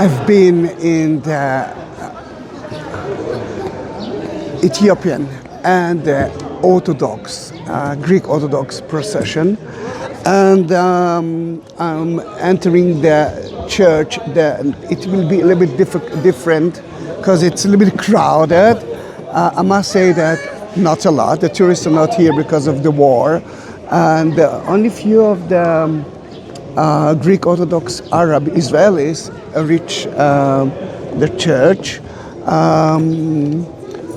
I've been in the Ethiopian and the Orthodox, Greek Orthodox procession, and I'm entering the church. It will be a little bit different because it's a little bit crowded. I must say that not a lot. The tourists are not here because of the war, and only few of the Greek Orthodox Arab Israelis reach the church.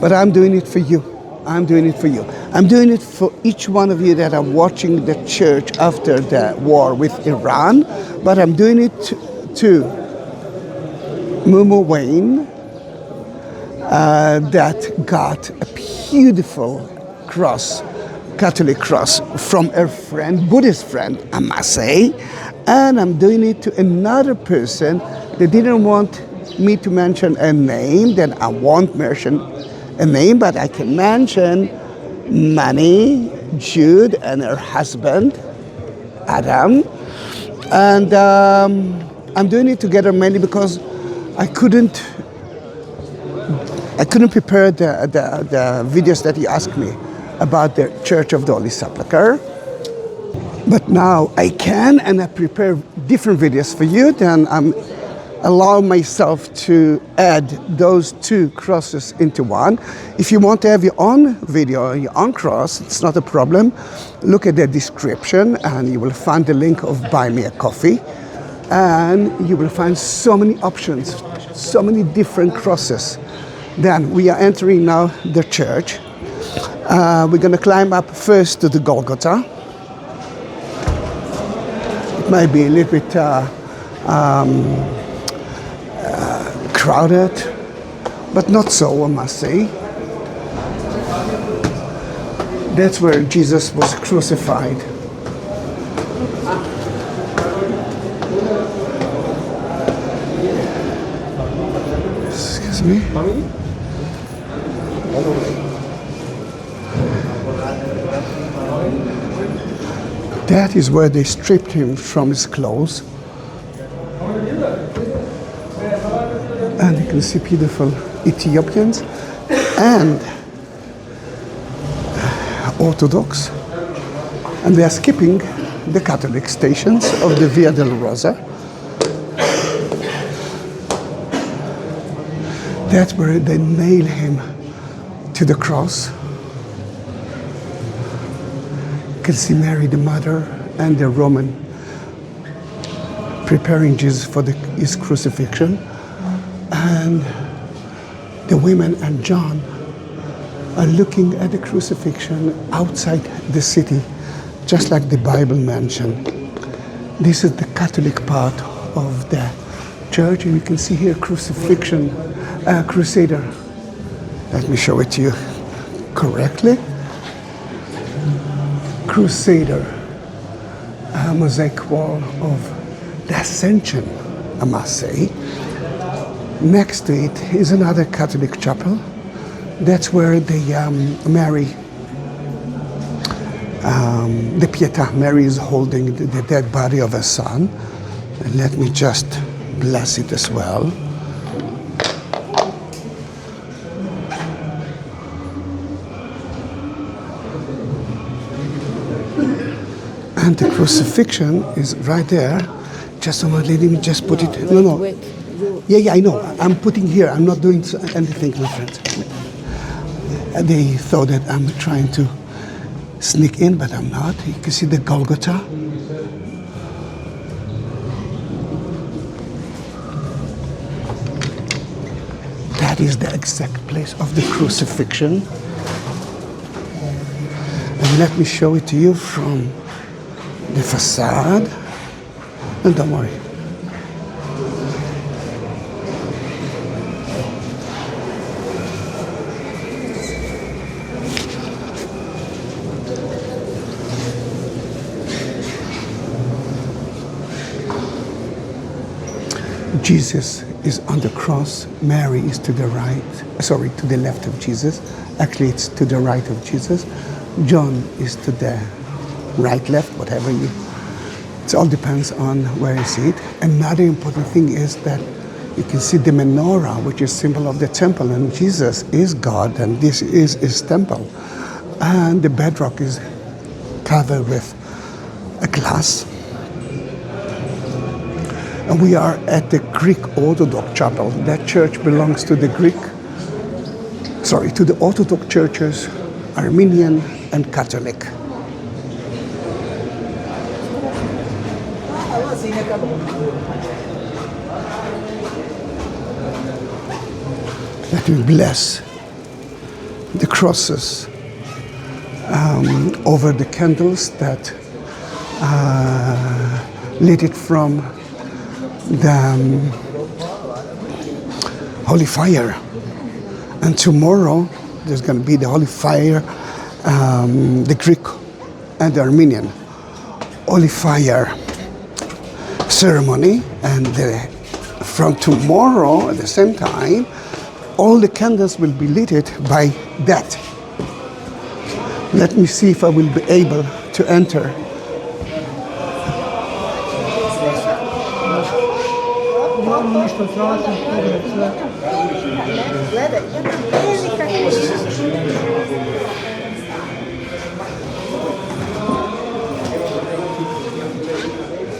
But I'm doing it for you. I'm doing it for you. I'm doing it for each one of you that are watching the church after the war with Iran. But I'm doing it to Mumu Wayne that got a beautiful cross, Catholic cross, from a friend, Buddhist friend, I must say. And I'm doing it to another person that didn't want me to mention a name, then I won't mention a name, but I can mention Mani, Jude, and her husband, Adam. And I'm doing it together mainly because I couldn't prepare the videos that you asked me about the Church of the Holy Sepulchre. But now I can, and I prepare different videos for you. Then I'm allow myself to add those two crosses into one. If you want to have your own video, your own cross, it's not a problem. Look at the description and you will find the link of Buy Me a Coffee. And you will find so many options, so many different crosses. Then we are entering now the church. We're going to climb up first to the Golgotha. It might be a little bit crowded, but not so, I must say. That's where Jesus was crucified. Excuse me. That is where they stripped him from his clothes. And you can see beautiful Ethiopians and Orthodox. And they are skipping the Catholic stations of the Via Dolorosa. That's where they nail him to the cross. You can see Mary, the mother, and the Roman preparing Jesus for his crucifixion. And the women and John are looking at the crucifixion outside the city, just like the Bible mentioned. This is the Catholic part of the church, and you can see here crucifixion, crusader. Let me show it to you correctly. Crusader, mosaic wall of the Ascension, I must say. Next to it is another Catholic chapel. That's where the Mary, the Pietà, Mary is holding the dead body of her son. And let me just bless it as well. And the crucifixion is right there. Just a moment, let me just put it. No. Wait. Yeah, I know. I'm putting here. I'm not doing anything, my friends. They thought that I'm trying to sneak in, but I'm not. You can see the Golgotha. That is the exact place of the crucifixion. And let me show it to you from the facade. And don't worry. Jesus is on the cross. Mary is to the to the left of Jesus. Actually, it's to the right of Jesus. John is to the right, left, whatever you. It all depends on where you see it. Another important thing is that You can see the menorah, which is symbol of the temple, and Jesus is God, and this is his temple. And the bedrock is covered with a glass. And we are at the Greek Orthodox chapel. That church belongs to the Orthodox churches, Armenian and Catholic. Let me bless the crosses over the candles that lit it from the holy fire. And tomorrow there's going to be the holy fire, the Greek and the Armenian holy fire ceremony. And from tomorrow at the same time, all the candles will be lit by that. Let me see if I will be able to enter.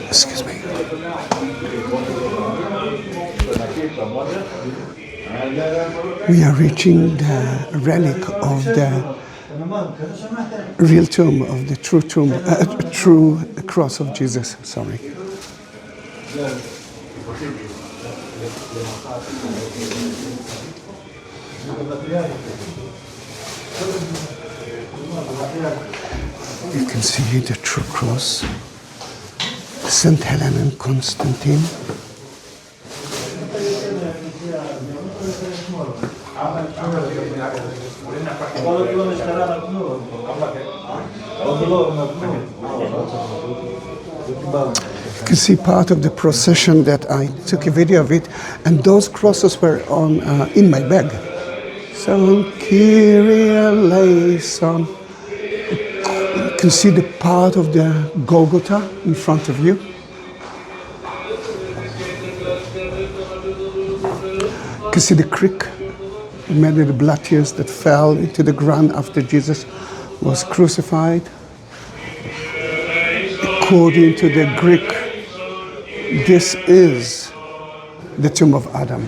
Excuse me. We are reaching the relic of the real tomb, of the true cross of Jesus. Sorry. You can see the true cross, Saint Helen and Constantine. You can see part of the procession that I took a video of it, and those crosses were on in my bag. So Kyrie eleison. You can see the part of the Golgotha in front of you. You can see the creek, many of the blood tears that fell into the ground after Jesus was crucified. According to the Greek, this is the tomb of Adam.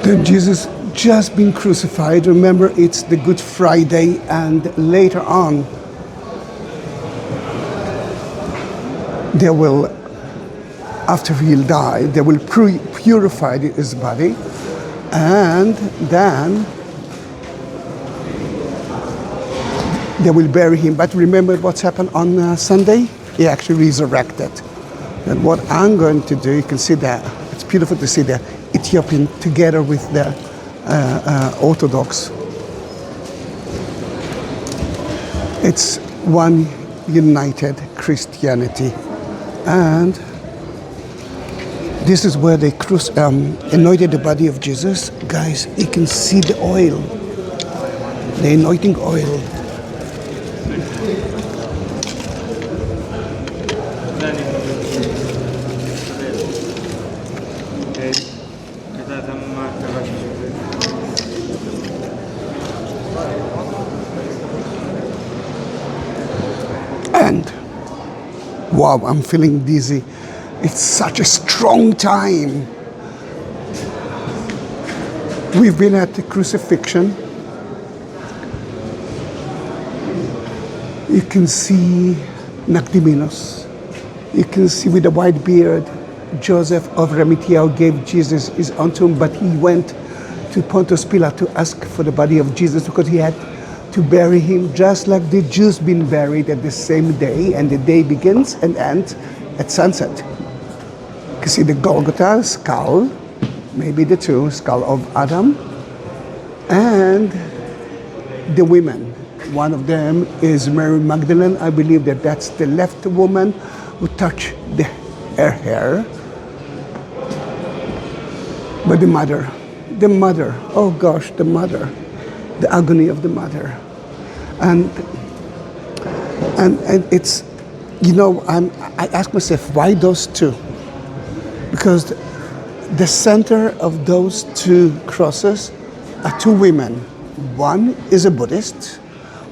Then Jesus just been crucified. Remember, it's the Good Friday, and later on they will, after he'll die, they will purify his body, and then they will bury him. But remember what's happened on Sunday? He actually resurrected. And what I'm going to do, you can see that, it's beautiful to see the Ethiopian together with the Orthodox. It's one united Christianity. And this is where they anointed the body of Jesus. Guys, you can see the oil, the anointing oil. And wow, I'm feeling dizzy. It's such a strong time. We've been at the Crucifixion. You can see Nakdiminos. You can see with the white beard, Joseph of Arimathea gave Jesus his own tomb, but he went to Pontius Pilate to ask for the body of Jesus because he had to bury him just like the Jews been buried at the same day, and the day begins and ends at sunset. You can see the Golgotha skull, maybe the true skull of Adam, and the women. One of them is Mary Magdalene. I believe that that's the left woman who touched her hair. But the mother, oh gosh, the mother, the agony of the mother. And And it's, you know, I ask myself, why those two? Because the center of those two crosses are two women. One is a Buddhist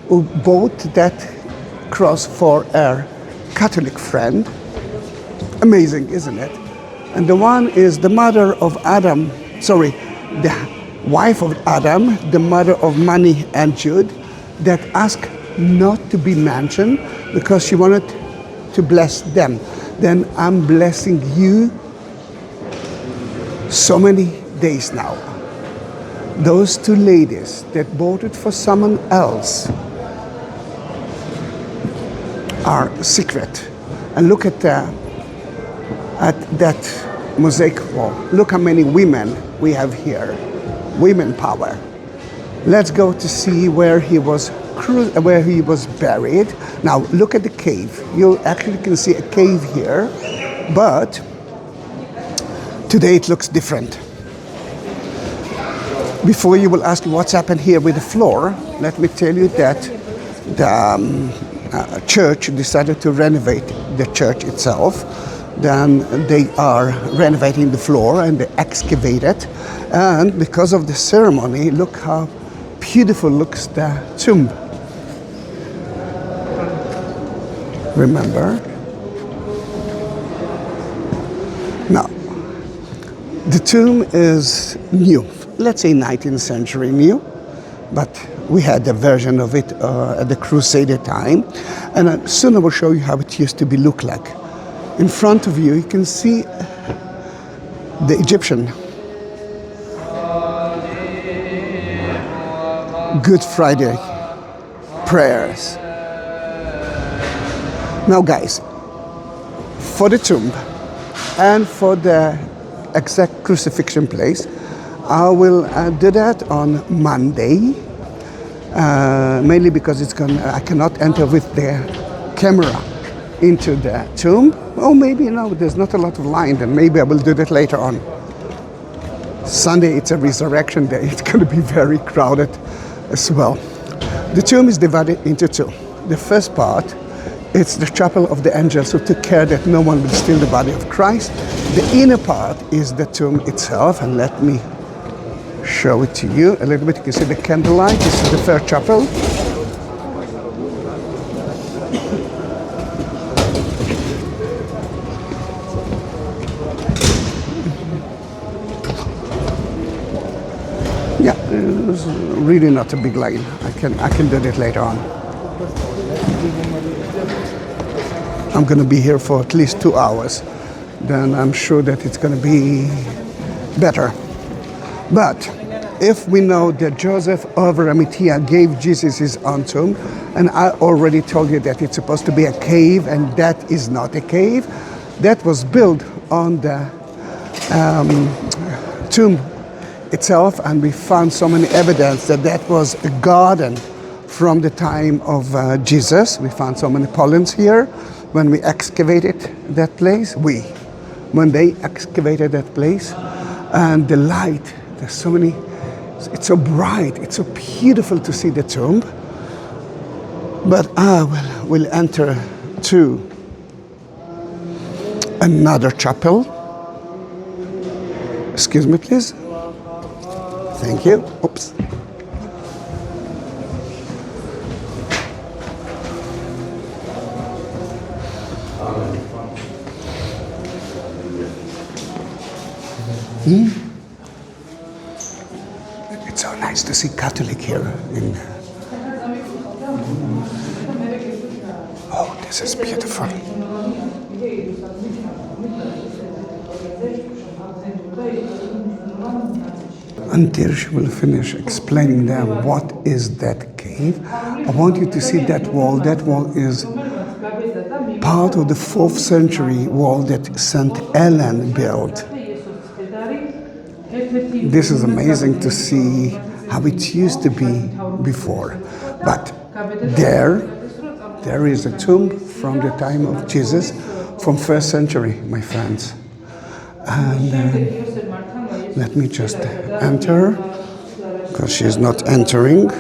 who bought that cross for her Catholic friend. Amazing, isn't it? And the one is the mother of Adam, sorry, the wife of Adam, the mother of Mani and Jude, that asked not to be mentioned because she wanted to bless them. Then I'm blessing you so many days now. Those two ladies that bought it for someone else are secret. And look at that mosaic wall. Look how many women we have here. Women power. Let's go to see where he was buried. Now look at the cave. You actually can see a cave here, but today it looks different. Before you will ask what's happened here with the floor, let me tell you that the church decided to renovate the church itself. Then they are renovating the floor and they excavate it. And because of the ceremony, look how beautiful looks the tomb. Remember? Now, the tomb is new. Let's say 19th century new, but we had a version of it at the Crusader time. And soon I will show you how it used to look like. In front of you, you can see the Egyptian Good Friday prayers. Now guys, for the tomb and for the exact crucifixion place, I will do that on Monday, mainly because I cannot enter with the camera into the tomb. Oh, maybe, you know, there's not a lot of line, then maybe I will do that later on. Sunday, it's a resurrection day. It's going to be very crowded as well. The tomb is divided into two. The first part, it's the chapel of the angels who took care that no one will steal the body of Christ. The inner part is the tomb itself, and let me show it to you a little bit. You can see the candlelight. This is the first chapel. Yeah, it's really not a big line. I can do that later on. I'm going to be here for at least 2 hours. Then I'm sure that it's going to be better. But if we know that Joseph of Arimathea gave Jesus his own tomb, and I already told you that it's supposed to be a cave, and that is not a cave, that was built on the tomb itself, and we found so many evidence that that was a garden from the time of Jesus. We found so many pollens here when we excavated that place. When they excavated that place, and the light, there's so many, it's so bright, it's so beautiful to see the tomb. But I will enter to another chapel. Excuse me, please. Thank you. Oops. It's so nice to see Catholic here. Oh, this is beautiful. Until she will finish explaining them what is that cave, I want you to see that wall. That wall is part of the 4th century wall that St. Helen built. This is amazing to see how it used to be before. But there is a tomb from the time of Jesus, from 1st century, my friends. And let me just enter, because she's not entering.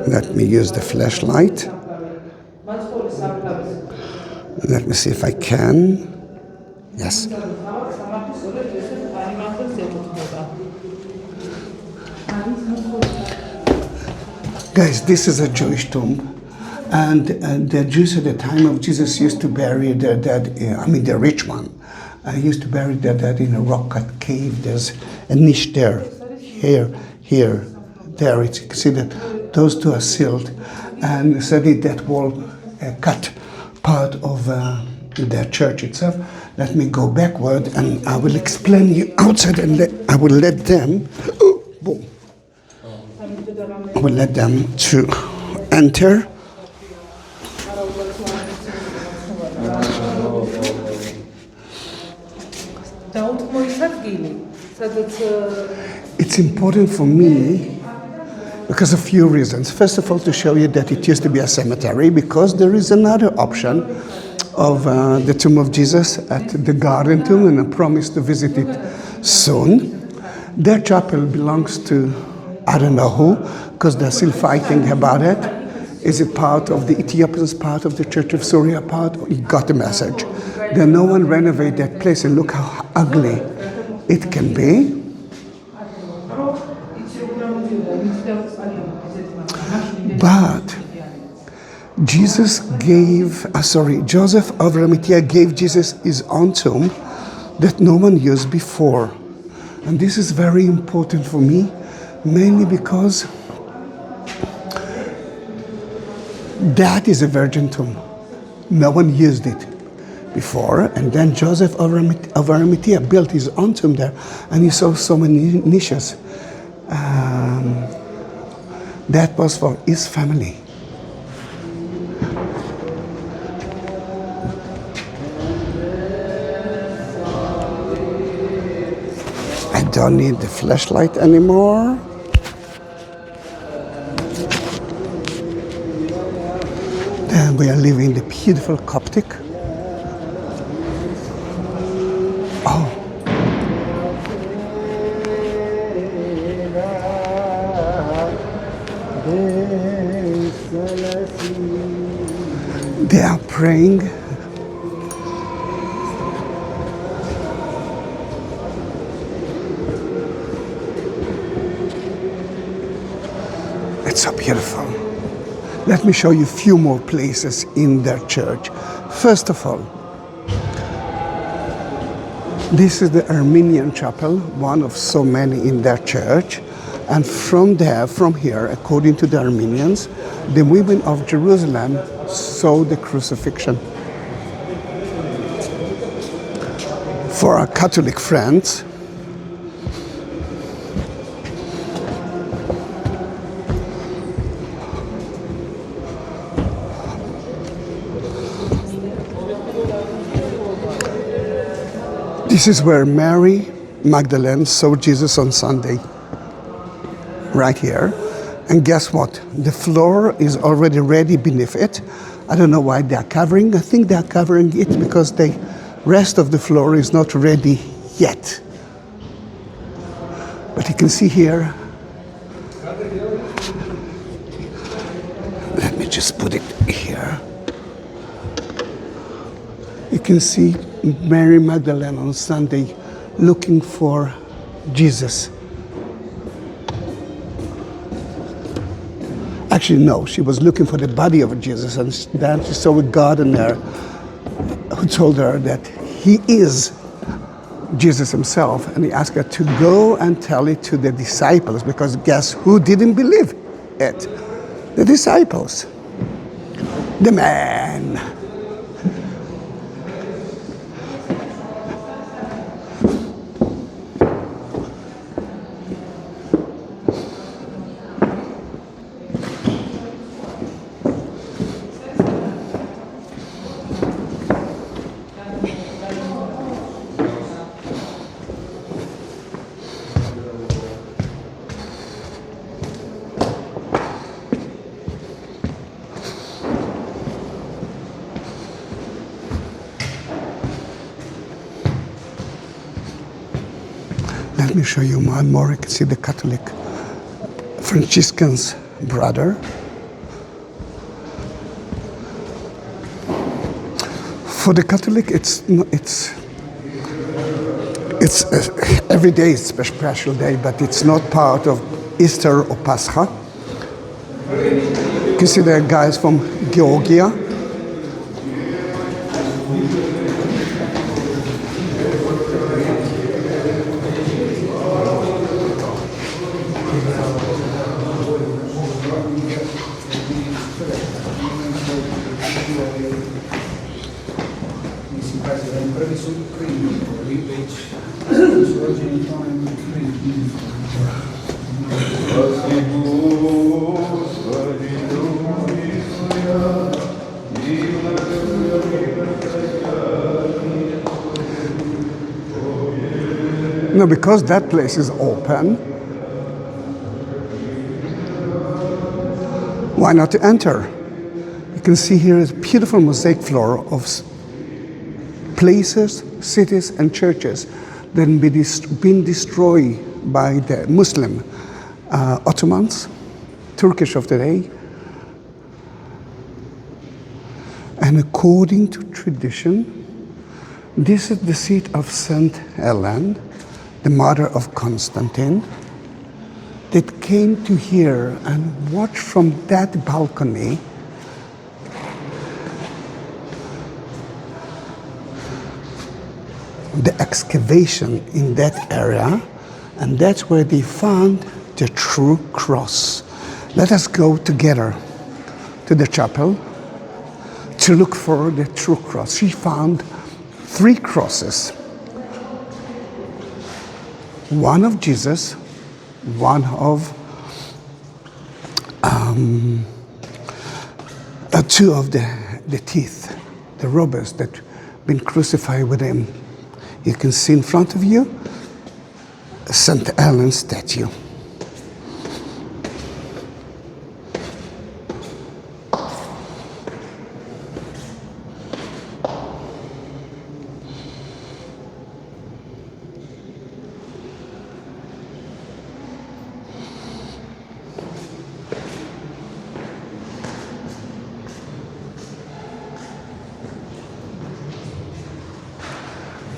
Let me use the flashlight. Let me see if I can. Yes. Guys, this is a Jewish tomb. And the Jews at the time of Jesus used to bury their dead, the rich one, used to bury their dead in a rock-cut cave. There's a niche there, here, there. You can see that those two are sealed. And suddenly that wall cut part of the church itself. Let me go backward and I will explain you outside and I will let them, boom. I will let them to enter. It's important for me because of a few reasons. First of all, to show you that it used to be a cemetery, because there is another option of the tomb of Jesus at the Garden Tomb, and I promise to visit it soon. That chapel belongs to I don't know who, because they're still fighting about it. Is it part of the Ethiopians, part of the Church of Syria, part? You got the message. Then no one renovate that place, and look how ugly it can be. But Joseph of Arimathea gave Jesus his own tomb that no one used before. And this is very important for me, mainly because that is a virgin tomb. No one used it before, and then Joseph of Arimathea built his own tomb there, and he saw so many niches. That was for his family. I don't need the flashlight anymore. Then we are leaving the beautiful Coptic. Oh. They are praying. It's so beautiful. Let me show you a few more places in their church. First of all, this is the Armenian chapel, one of so many in their church. And from here, according to the Armenians, the women of Jerusalem saw the crucifixion. For our Catholic friends, this is where Mary Magdalene saw Jesus on Sunday. Right here. And guess what? The floor is already ready beneath it. I don't know why they are covering. I think they are covering it because the rest of the floor is not ready yet. But you can see here. Let me just put it here. You can see Mary Magdalene on Sunday looking for Jesus. Actually, no, she was looking for the body of Jesus, and then she saw a gardener who told her that he is Jesus himself, and he asked her to go and tell it to the disciples, because guess who didn't believe it? The disciples. The man. Let me show you one more. You can see the Catholic Franciscan's brother. For the Catholic, every day is a special day, but it's not part of Easter or Pascha. You can see there are guys from Georgia. No, because that place is open, why not to enter? You can see here is a beautiful mosaic floor of places, cities, and churches that have been destroyed by the Muslim Ottomans, Turkish of today. And according to tradition, this is the seat of Saint Helen, the mother of Constantine, that came to here and watched from that balcony the excavation in that area, and that's where they found the true cross. Let us go together to the chapel to look for the true cross. She found 3 crosses. One of Jesus, one of 2 of the teeth, the robbers that been crucified with him. You can see in front of you St. Helen's statue.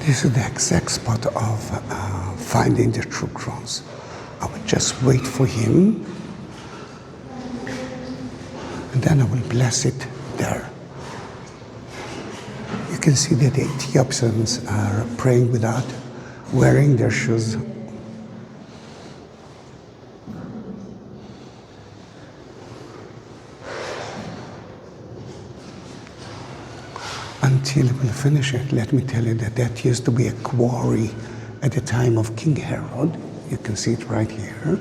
This is the exact spot of finding the true cross. I would just wait for him, and then I will bless it there. You can see that the Ethiopians are praying without wearing their shoes. Until we finish it, let me tell you that used to be a quarry at the time of King Herod. You can see it right here.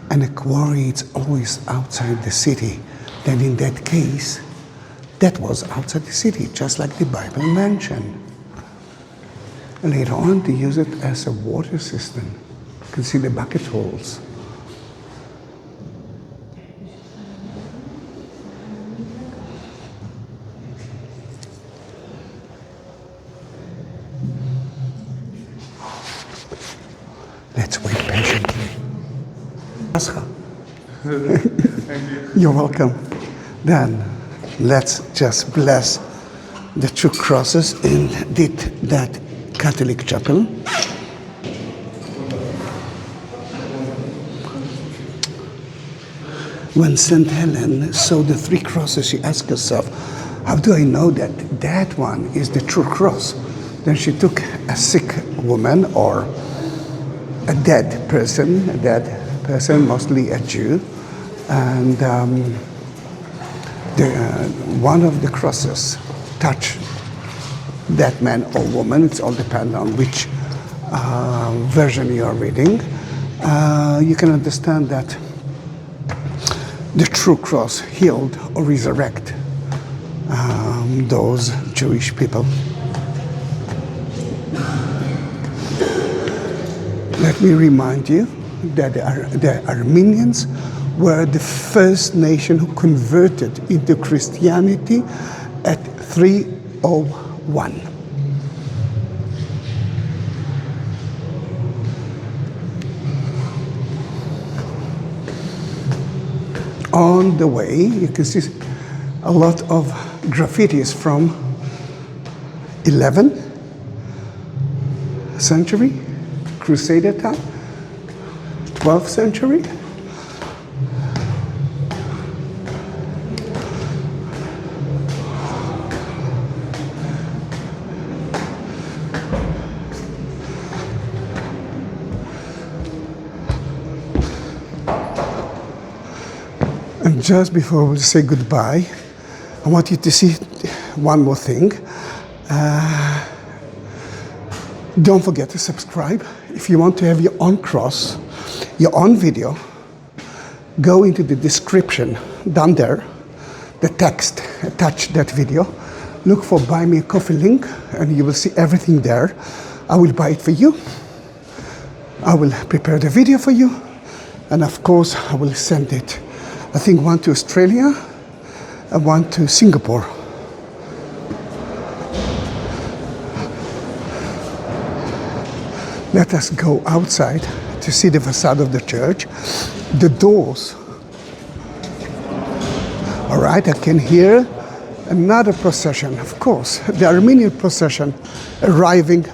And a quarry, it's always outside the city. Then in that case, that was outside the city, just like the Bible mentioned. And later on, they use it as a water system. You can see the bucket holes. Let's wait patiently. Thank you. You're welcome. Then let's just bless the 2 crosses in that Catholic chapel. When St. Helen saw the 3 crosses, she asked herself, how do I know that that one is the true cross? Then she took a sick woman or a dead person, mostly a Jew, and one of the crosses touched that man or woman. It's all dependent on which version you are reading. You can understand that the true cross healed or resurrect those Jewish people. Let me remind you that the Armenians were the first nation who converted into Christianity at 301. On the way, you can see a lot of graffitis from 11th century, Crusader time, 12th century. And just before we say goodbye, I want you to see one more thing. Don't forget to subscribe. If you want to have your own cross, your own video, go into the description down there, the text attached that video. Look for Buy Me a Coffee link and you will see everything there. I will buy it for you. I will prepare the video for you. And of course, I will send it. I think one to Australia and one to Singapore. Let us go outside to see the facade of the church, the doors. All right, I can hear another procession, of course, the Armenian procession arriving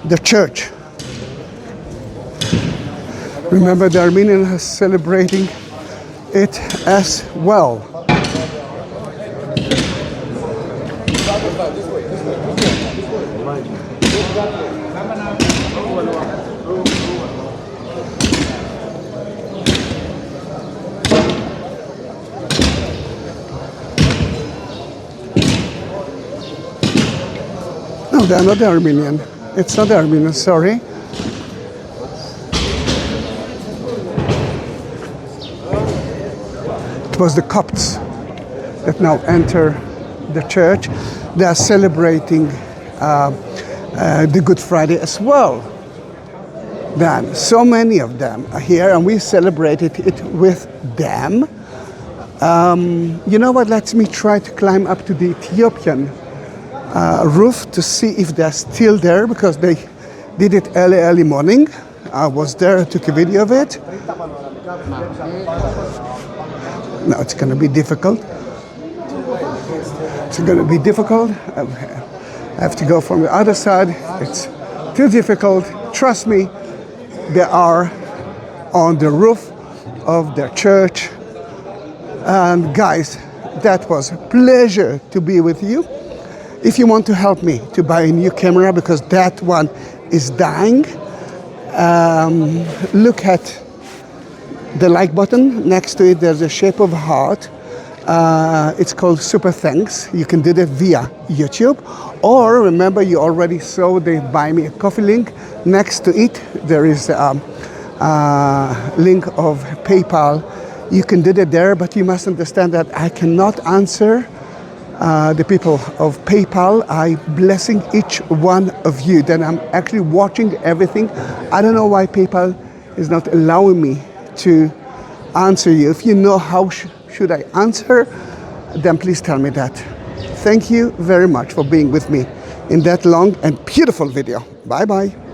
the church. Remember, the Armenian is celebrating it as well. No, they are not the Armenian. It's not the Armenian, sorry. It was the Copts that now enter the church. They are celebrating the Good Friday as well. Then, so many of them are here and we celebrated it with them. You know what, let me try to climb up to the Ethiopian roof to see if they're still there, because they did it early morning. I was there, I took a video of it. No, it's going to be difficult. It's going to be difficult. I have to go from the other side. It's too difficult. Trust me, they are on the roof of their church. And guys, that was a pleasure to be with you. If you want to help me to buy a new camera, because that one is dying, look at the like button. Next to it, there's a shape of a heart. It's called Super Thanks. You can do that via YouTube. Or remember, you already saw the Buy Me a Coffee link. Next to it, there is a link of PayPal. You can do that there, but you must understand that I cannot answer the people of PayPal. I'm blessing each one of you. Then I'm actually watching everything. I don't know why PayPal is not allowing me to answer you. If you know how should I answer, then please tell me that. Thank you very much for being with me in that long and beautiful video. Bye bye.